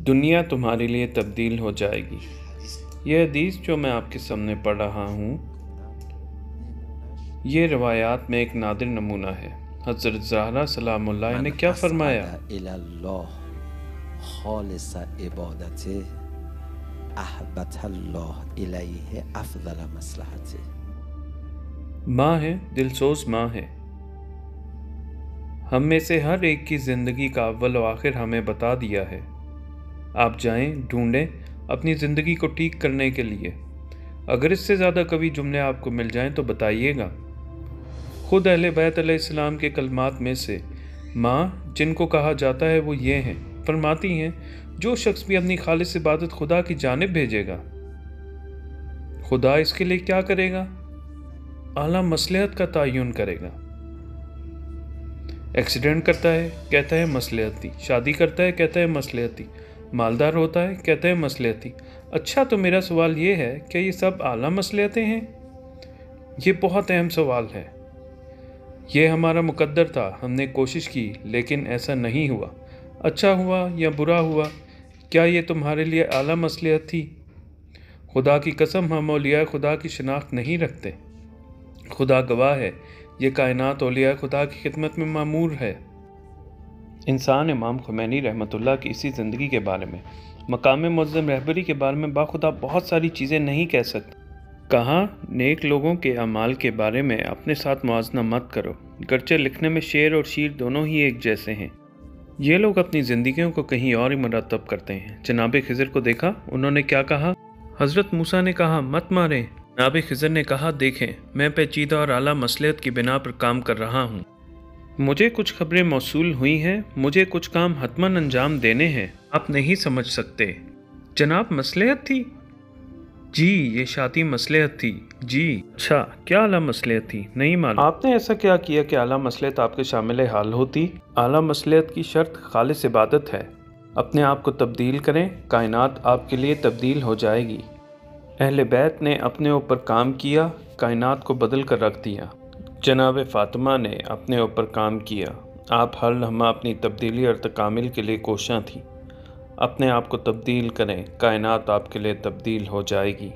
دنیا تمہارے لیے تبدیل ہو جائے گی۔ یہ حدیث جو میں آپ کے سامنے پڑھ رہا ہوں، یہ روایات میں ایک نادر نمونہ ہے۔ حضرت زہرا سلام اللہ نے کیا فرمایا؟ خالص عبادته احبت اللہ الیہ افضل مصلحته۔ ماں ہے، دلسوز ماں ہے۔ ہم میں سے ہر ایک کی زندگی کا اول و آخر ہمیں بتا دیا ہے۔ آپ جائیں، ڈھونڈیں اپنی زندگی کو ٹھیک کرنے کے لیے۔ اگر اس سے زیادہ کبھی جملے آپ کو مل جائیں تو بتائیے گا۔ خود اہل بیت علیہ السلام کے کلمات میں سے ماں جن کو کہا جاتا ہے وہ یہ ہیں، فرماتی ہیں جو شخص بھی اپنی خالص عبادت خدا کی جانب بھیجے گا، خدا اس کے لیے کیا کرے گا؟ اعلیٰ مصلحت کا تعین کرے گا۔ ایکسیڈنٹ کرتا ہے، کہتا ہے مصلحتی۔ شادی کرتا ہے، کہتا ہے مصلحتی۔ مالدار ہوتا ہے، کہتا ہے مصلحتی۔ اچھا، تو میرا سوال یہ ہے کہ یہ سب اعلیٰ مصلحتیں ہیں؟ یہ بہت اہم سوال ہے۔ یہ ہمارا مقدر تھا، ہم نے کوشش کی لیکن ایسا نہیں ہوا۔ اچھا ہوا یا برا ہوا، کیا یہ تمہارے لیے اعلیٰ مصلحت تھی؟ خدا کی قسم، ہم اولیاء خدا کی شناخت نہیں رکھتے۔ خدا گواہ ہے، یہ کائنات اولیاء خدا کی خدمت میں مامور ہے۔ انسان امام خمینی رحمۃ اللہ کی اسی زندگی کے بارے میں، مقام معظم رہبری کے بارے میں باخدا بہت ساری چیزیں نہیں کہہ سکتے۔ کہاں نیک لوگوں کے اعمال کے بارے میں اپنے ساتھ موازنہ مت کرو، گرچہ لکھنے میں شعر اور شیر دونوں ہی ایک جیسے ہیں۔ یہ لوگ اپنی زندگیوں کو کہیں اور ہی مرتب کرتے ہیں۔ جناب خضر کو دیکھا، انہوں نے کیا کہا؟ حضرت موسیٰ نے کہا مت ماریں، جناب خضر نے کہا دیکھیں میں پیچیدہ اور اعلیٰ مصلحت کی بنا پر کام کر رہا ہوں، مجھے کچھ خبریں موصول ہوئی ہیں، مجھے کچھ کام حتماً انجام دینے ہیں، آپ نہیں سمجھ سکتے۔ جناب مصلحت تھی؟ جی یہ شاطی مصلحت تھی۔ جی اچھا، کیا اعلیٰ مصلحت تھی؟ نہیں معلوم۔ آپ نے ایسا کیا کیا کہ اعلیٰ مصلحت آپ کے شامل حال ہوتی؟ اعلیٰ مصلحت کی شرط خالص عبادت ہے۔ اپنے آپ کو تبدیل کریں، کائنات آپ کے لیے تبدیل ہو جائے گی۔ اہل بیت نے اپنے اوپر کام کیا، کائنات کو بدل کر رکھ دیا۔ جناب فاطمہ نے اپنے اوپر کام کیا، آپ ہر لمحہ اپنی تبدیلی اور تکامل کے لیے کوشاں تھیں۔ اپنے آپ کو تبدیل کریں، کائنات آپ کے لیے تبدیل ہو جائے گی۔